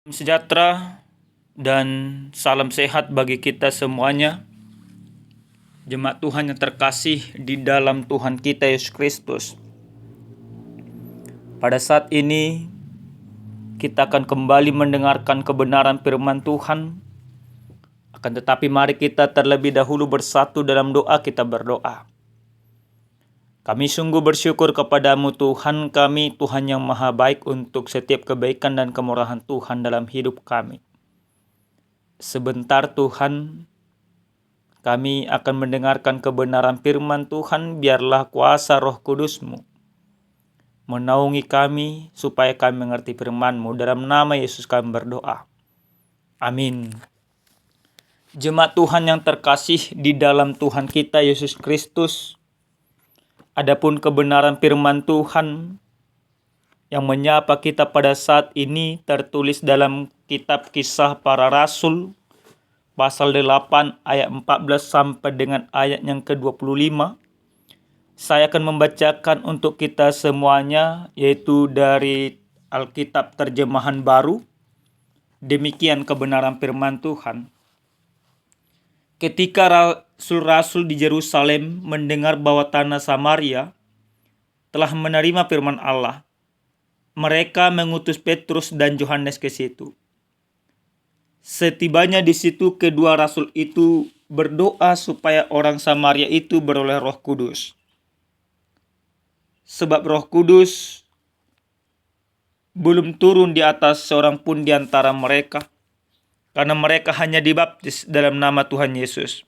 Sejahtera dan salam sehat bagi kita semuanya. Jemaat Tuhan yang terkasih di dalam Tuhan kita Yesus Kristus. Pada saat ini kita akan kembali mendengarkan kebenaran firman Tuhan. Akan tetapi mari kita terlebih dahulu bersatu dalam doa. Kita berdoa. Kami sungguh bersyukur kepadamu Tuhan kami, Tuhan yang maha baik untuk setiap kebaikan dan kemurahan Tuhan dalam hidup kami. Sebentar Tuhan, kami akan mendengarkan kebenaran firman Tuhan. Biarlah kuasa Roh Kudus-Mu menaungi kami supaya kami mengerti firman-Mu. Dalam nama Yesus kami berdoa. Amin. Jemaat Tuhan yang terkasih di dalam Tuhan kita Yesus Kristus, adapun kebenaran firman Tuhan yang menyapa kita pada saat ini tertulis dalam kitab Kisah Para Rasul pasal 8 ayat 14 sampai dengan ayat yang ke-25. Saya akan membacakan untuk kita semuanya, yaitu dari Alkitab Terjemahan Baru. Demikian kebenaran firman Tuhan. Ketika rasul-rasul di Yerusalem mendengar bahwa tanah Samaria telah menerima firman Allah, mereka mengutus Petrus dan Yohanes ke situ. Setibanya di situ, kedua rasul itu berdoa supaya orang Samaria itu beroleh Roh Kudus. Sebab Roh Kudus belum turun di atas seorang pun di antara mereka, karena mereka hanya dibaptis dalam nama Tuhan Yesus.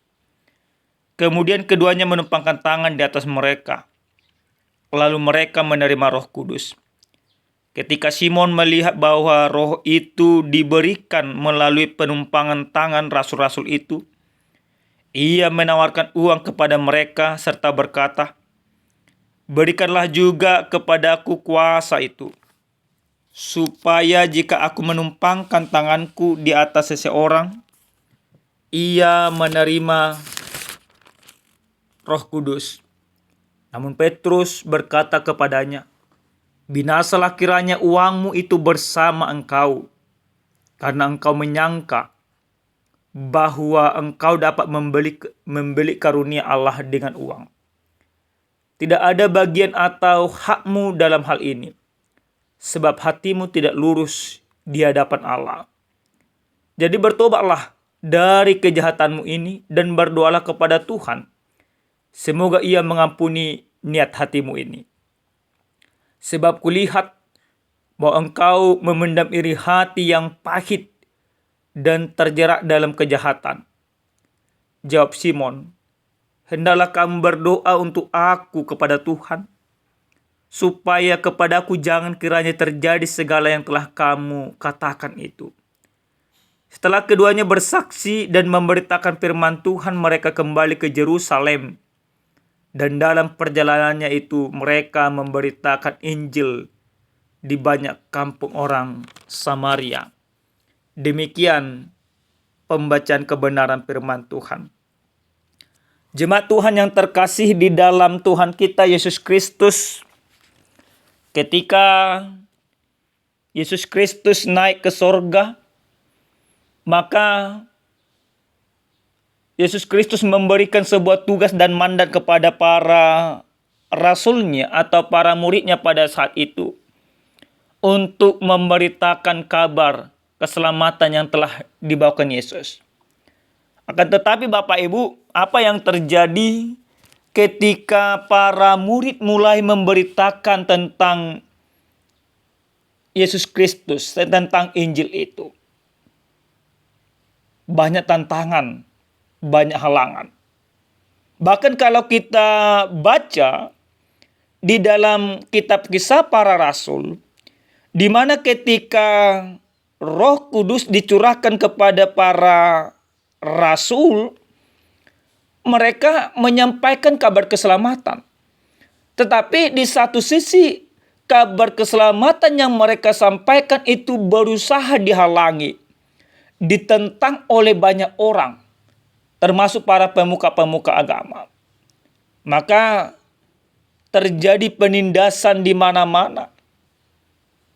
Kemudian keduanya menumpangkan tangan di atas mereka, lalu mereka menerima Roh Kudus. Ketika Simon melihat bahwa roh itu diberikan melalui penumpangan tangan rasul-rasul itu, ia menawarkan uang kepada mereka serta berkata, "Berikanlah juga kepadaku kuasa itu, supaya jika aku menumpangkan tanganku di atas seseorang, ia menerima Roh Kudus." Namun Petrus berkata kepadanya, "Binasalah kiranya uangmu itu bersama engkau, karena engkau menyangka bahwa engkau dapat membeli karunia Allah dengan uang. Tidak ada bagian atau hakmu dalam hal ini, sebab hatimu tidak lurus di hadapan Allah. Jadi bertobatlah dari kejahatanmu ini dan berdoalah kepada Tuhan, semoga Ia mengampuni niat hatimu ini. Sebab kulihat bahwa engkau memendam iri hati yang pahit dan terjerat dalam kejahatan." Jawab Simon, "Hendaklah kamu berdoa untuk aku kepada Tuhan, supaya kepadaku jangan kiranya terjadi segala yang telah kamu katakan itu." Setelah keduanya bersaksi dan memberitakan firman Tuhan, mereka kembali ke Yerusalem. Dan dalam perjalanannya itu mereka memberitakan Injil di banyak kampung orang Samaria. Demikian pembacaan kebenaran firman Tuhan. Jemaat Tuhan yang terkasih di dalam Tuhan kita Yesus Kristus, ketika Yesus Kristus naik ke sorga, maka Yesus Kristus memberikan sebuah tugas dan mandat kepada para rasulnya atau para muridnya pada saat itu, untuk memberitakan kabar keselamatan yang telah dibawakan Yesus. Akan tetapi Bapak Ibu, apa yang terjadi ketika para murid mulai memberitakan tentang Yesus Kristus, tentang Injil itu? Banyak tantangan, banyak halangan. Bahkan kalau kita baca di dalam kitab Kisah Para Rasul, di mana ketika Roh Kudus dicurahkan kepada para rasul, mereka menyampaikan kabar keselamatan. Tetapi di satu sisi, kabar keselamatan yang mereka sampaikan itu berusaha dihalangi, ditentang oleh banyak orang, termasuk para pemuka-pemuka agama. Maka terjadi penindasan di mana-mana,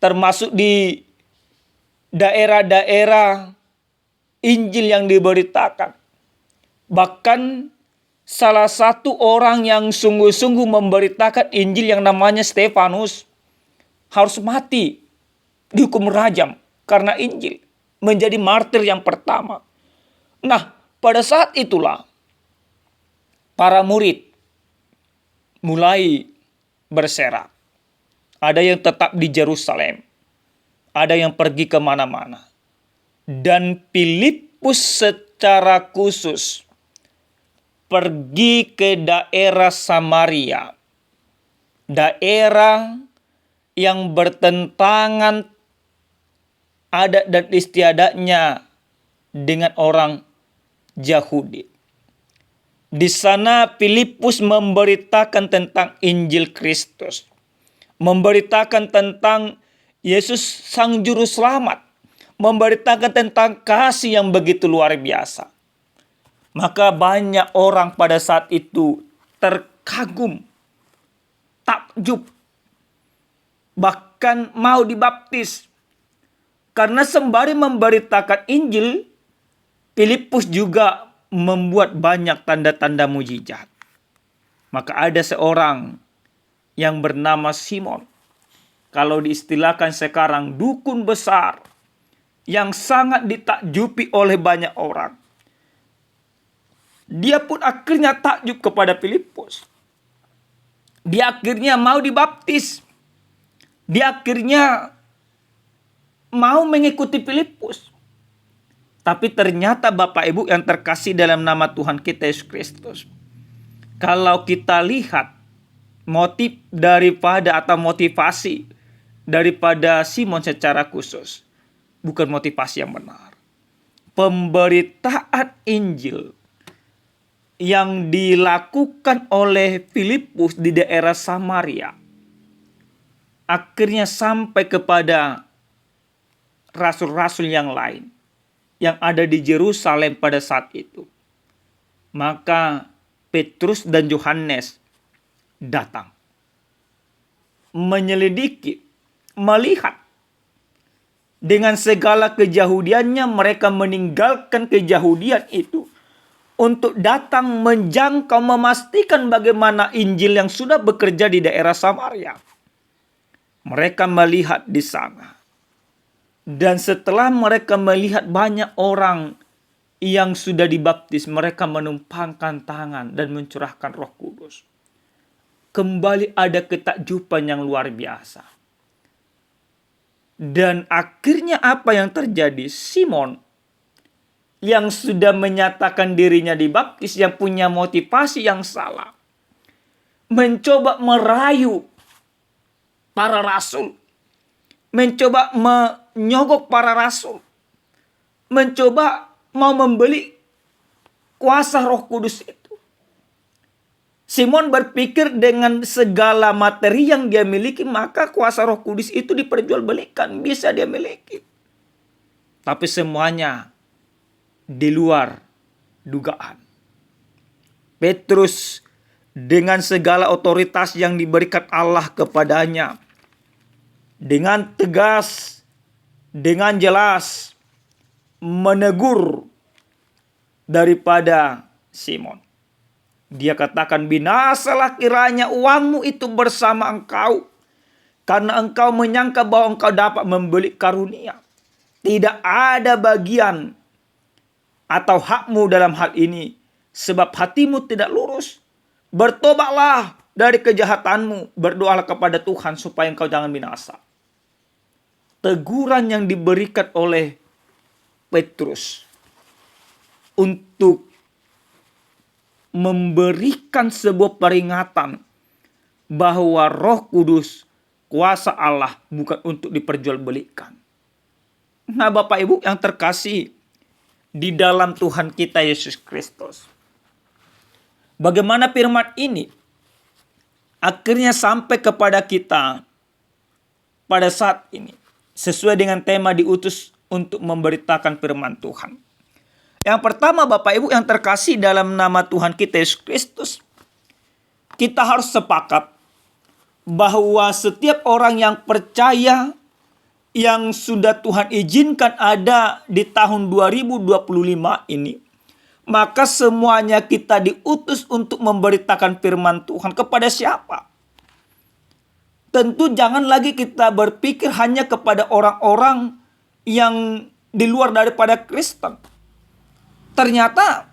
termasuk di daerah-daerah Injil yang diberitakan. Bahkan salah satu orang yang sungguh-sungguh memberitakan Injil yang namanya Stefanus harus mati, dihukum rajam karena Injil, menjadi martir yang pertama. Nah, pada saat itulah para murid mulai berserak. Ada yang tetap di Yerusalem, ada yang pergi kemana-mana. Dan Filipus secara khusus pergi ke daerah Samaria, daerah yang bertentangan adat dan istiadatnya dengan orang Yahudi. Di sana Filipus memberitakan tentang Injil Kristus, memberitakan tentang Yesus Sang Juru Selamat, memberitakan tentang kasih yang begitu luar biasa. Maka banyak orang pada saat itu terkagum, takjub, bahkan mau dibaptis. Karena sembari memberitakan Injil, Filipus juga membuat banyak tanda-tanda mujizat. Maka ada seorang yang bernama Simon, kalau diistilahkan sekarang dukun besar, yang sangat ditakjubi oleh banyak orang. Dia pun akhirnya takjub kepada Filipus. Dia akhirnya mau dibaptis. Dia akhirnya mau mengikuti Filipus. Tapi ternyata Bapak Ibu yang terkasih dalam nama Tuhan kita Yesus Kristus, kalau kita lihat motif daripada atau motivasi daripada Simon secara khusus, bukan motivasi yang benar. Pemberitaan Injil yang dilakukan oleh Filipus di daerah Samaria akhirnya sampai kepada rasul-rasul yang lain yang ada di Yerusalem pada saat itu. Maka Petrus dan Yohanes datang, menyelidiki, melihat. Dengan segala keyahudiannya, mereka meninggalkan keyahudian itu untuk datang menjangkau, memastikan bagaimana Injil yang sudah bekerja di daerah Samaria. Mereka melihat di sana. Dan setelah mereka melihat banyak orang yang sudah dibaptis, mereka menumpangkan tangan dan mencurahkan Roh Kudus. Kembali ada ketakjuban yang luar biasa. Dan akhirnya apa yang terjadi? Simon yang sudah menyatakan dirinya dibaptis, yang punya motivasi yang salah, mencoba merayu para rasul, mencoba menyogok para rasul, mencoba mau membeli kuasa Roh Kudus itu. Simon berpikir dengan segala materi yang dia miliki, maka kuasa Roh Kudus itu diperjualbelikan, bisa dia miliki. Tapi semuanya di luar dugaan. Petrus dengan segala otoritas yang diberikan Allah kepadanya, dengan tegas, dengan jelas menegur daripada Simon. Dia katakan, binasalah kiranya uangmu itu bersama engkau, karena engkau menyangka bahwa engkau dapat membeli karunia. Tidak ada bagian atau hakmu dalam hal ini, sebab hatimu tidak lurus. Bertobatlah dari kejahatanmu, berdoalah kepada Tuhan supaya engkau jangan binasa. Teguran yang diberikan oleh Petrus untuk memberikan sebuah peringatan bahwa Roh Kudus, kuasa Allah, bukan untuk diperjualbelikan. Nah, Bapak Ibu yang terkasih di dalam Tuhan kita Yesus Kristus, bagaimana firman ini akhirnya sampai kepada kita pada saat ini, sesuai dengan tema diutus untuk memberitakan firman Tuhan. Yang pertama, Bapak Ibu yang terkasih dalam nama Tuhan kita Yesus Kristus, kita harus sepakat bahwa setiap orang yang percaya yang sudah Tuhan izinkan ada di tahun 2025 ini, maka semuanya kita diutus untuk memberitakan firman Tuhan. Kepada siapa? Tentu jangan lagi kita berpikir hanya kepada orang-orang yang di luar daripada Kristen. Ternyata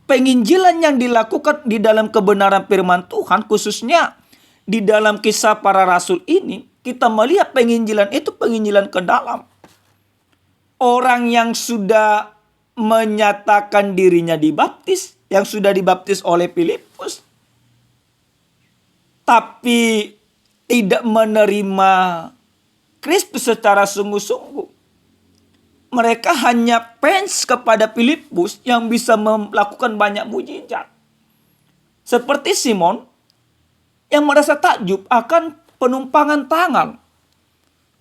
penginjilan yang dilakukan di dalam kebenaran firman Tuhan, khususnya di dalam kisah para rasul ini, kita melihat penginjilan itu penginjilan ke dalam. Orang yang sudah menyatakan dirinya dibaptis, yang sudah dibaptis oleh Filipus, tapi tidak menerima Kristus secara sungguh-sungguh. Mereka hanya fans kepada Filipus yang bisa melakukan banyak mujizat. Seperti Simon yang merasa takjub akan penumpangan tangan,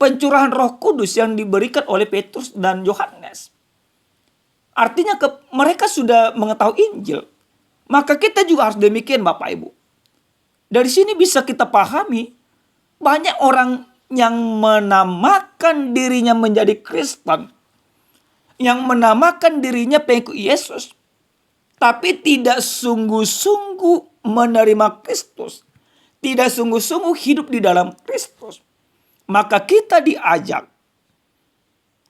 pencurahan Roh Kudus yang diberikan oleh Petrus dan Yohanes. Artinya mereka sudah mengetahui Injil. Maka kita juga harus demikian, Bapak Ibu. Dari sini bisa kita pahami banyak orang yang menamakan dirinya menjadi Kristen, yang menamakan dirinya pengikut Yesus, tapi tidak sungguh-sungguh menerima Kristus, tidak sungguh-sungguh hidup di dalam Kristus. Maka kita diajak,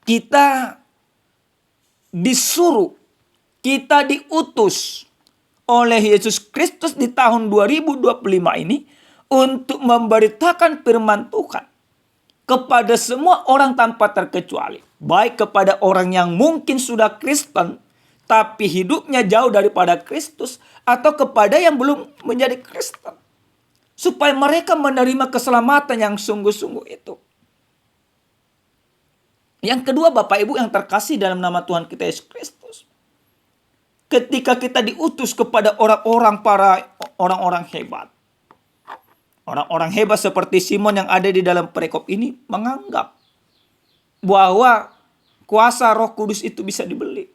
kita disuruh, kita diutus oleh Yesus Kristus di tahun 2025 ini untuk memberitakan firman Tuhan kepada semua orang tanpa terkecuali. Baik kepada orang yang mungkin sudah Kristen tapi hidupnya jauh daripada Kristus, atau kepada yang belum menjadi Kristen, supaya mereka menerima keselamatan yang sungguh-sungguh itu. Yang kedua, Bapak Ibu yang terkasih dalam nama Tuhan kita Yesus Kristus, ketika kita diutus kepada orang-orang hebat, orang-orang hebat seperti Simon yang ada di dalam perikop ini menganggap bahwa kuasa Roh Kudus itu bisa dibeli.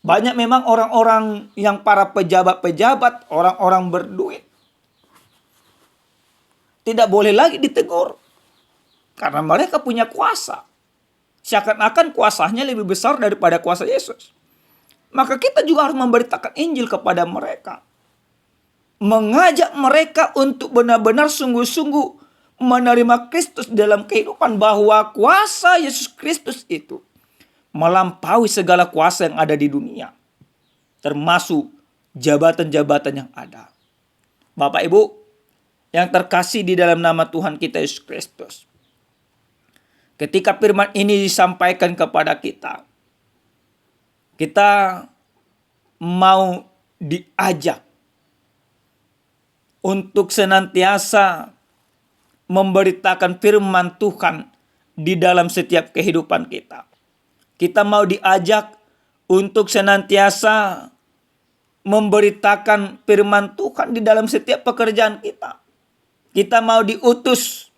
Banyak memang orang-orang yang para pejabat-pejabat, orang-orang berduit, tidak boleh lagi ditegur karena mereka punya kuasa. Seakan-akan kuasanya lebih besar daripada kuasa Yesus. Maka kita juga harus memberitakan Injil kepada mereka, mengajak mereka untuk benar-benar sungguh-sungguh menerima Kristus dalam kehidupan, bahwa kuasa Yesus Kristus itu melampaui segala kuasa yang ada di dunia, termasuk jabatan-jabatan yang ada. Bapak Ibu yang terkasih di dalam nama Tuhan kita Yesus Kristus, ketika firman ini disampaikan kepada kita, kita mau diajak untuk senantiasa memberitakan firman Tuhan di dalam setiap kehidupan kita. Kita mau diajak untuk senantiasa memberitakan firman Tuhan di dalam setiap pekerjaan kita. Kita mau diutus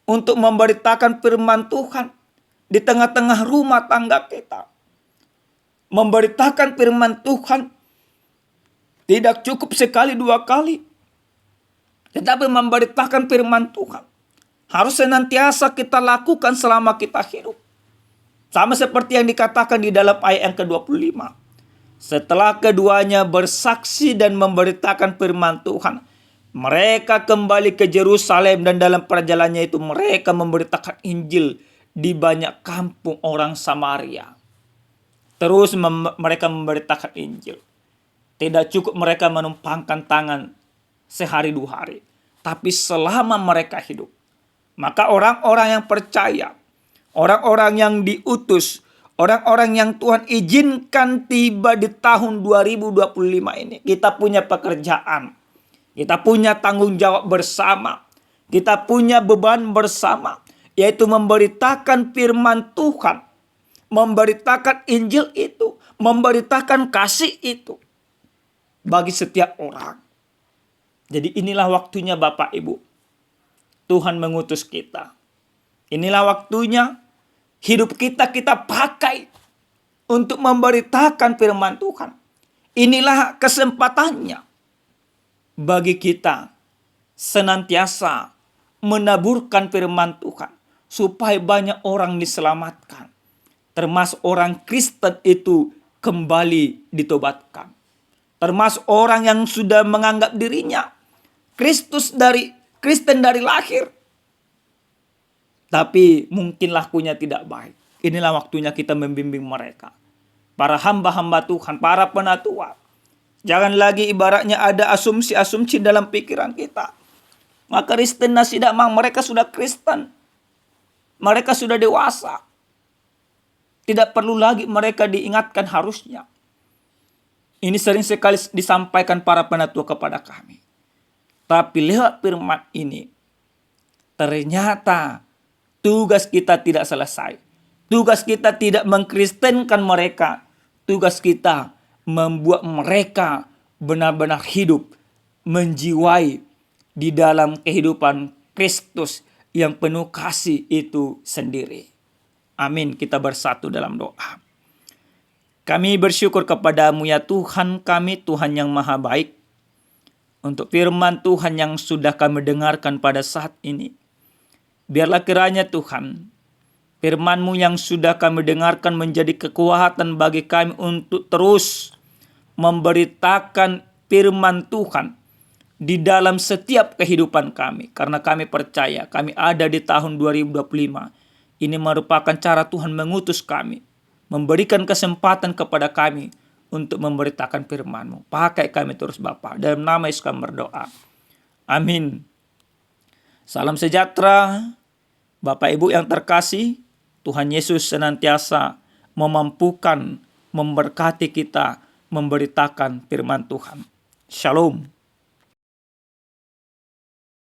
untuk memberitakan firman Tuhan di tengah-tengah rumah tangga kita. Memberitakan firman Tuhan tidak cukup sekali dua kali, tetapi memberitakan firman Tuhan harus senantiasa kita lakukan selama kita hidup. Sama seperti yang dikatakan di dalam ayat yang ke-25. Setelah keduanya bersaksi dan memberitakan firman Tuhan, mereka kembali ke Yerusalem, dan dalam perjalanannya itu mereka memberitakan Injil di banyak kampung orang Samaria. Terus mereka memberitakan Injil. Tidak cukup mereka menumpangkan tangan sehari dua hari, tapi selama mereka hidup. Maka orang-orang yang percaya, orang-orang yang diutus, orang-orang yang Tuhan izinkan tiba di tahun 2025 ini, kita punya pekerjaan, kita punya tanggung jawab bersama, kita punya beban bersama, yaitu memberitakan firman Tuhan, memberitakan Injil itu, memberitakan kasih itu bagi setiap orang. Jadi inilah waktunya Bapak Ibu, Tuhan mengutus kita. Inilah waktunya hidup kita pakai untuk memberitakan firman Tuhan. Inilah kesempatannya bagi kita senantiasa menaburkan firman Tuhan, supaya banyak orang diselamatkan. Termasuk orang Kristen itu kembali ditobatkan. Termasuk orang yang sudah menganggap dirinya Kristen dari lahir. Tapi mungkin lakunya tidak baik. Inilah waktunya kita membimbing mereka. Para hamba-hamba Tuhan, para penatua. Jangan lagi ibaratnya ada asumsi-asumsi dalam pikiran kita. Maka Kristen nasi damang, mereka sudah Kristen. Mereka sudah dewasa. Tidak perlu lagi mereka diingatkan harusnya. Ini sering sekali disampaikan para penatua kepada kami. Tapi lewat firman ini, ternyata tugas kita tidak selesai. Tugas kita tidak mengkristenkan mereka. Tugas kita membuat mereka benar-benar hidup, menjiwai di dalam kehidupan Kristus yang penuh kasih itu sendiri. Amin. Kita bersatu dalam doa. Kami bersyukur kepadamu ya Tuhan kami, Tuhan yang maha baik. Untuk firman Tuhan yang sudah kami dengarkan pada saat ini. Biarlah kiranya Tuhan, firman-Mu yang sudah kami dengarkan menjadi kekuatan bagi kami untuk terus memberitakan firman Tuhan di dalam setiap kehidupan kami. Karena kami percaya kami ada di tahun 2025. Ini merupakan cara Tuhan mengutus kami, memberikan kesempatan kepada kami untuk memberitakan firman-Mu. Pakai kami terus Bapa. Dalam nama Yesus kami berdoa. Amin. Salam sejahtera. Bapak Ibu yang terkasih, Tuhan Yesus senantiasa memampukan, memberkati kita, memberitakan firman Tuhan. Shalom.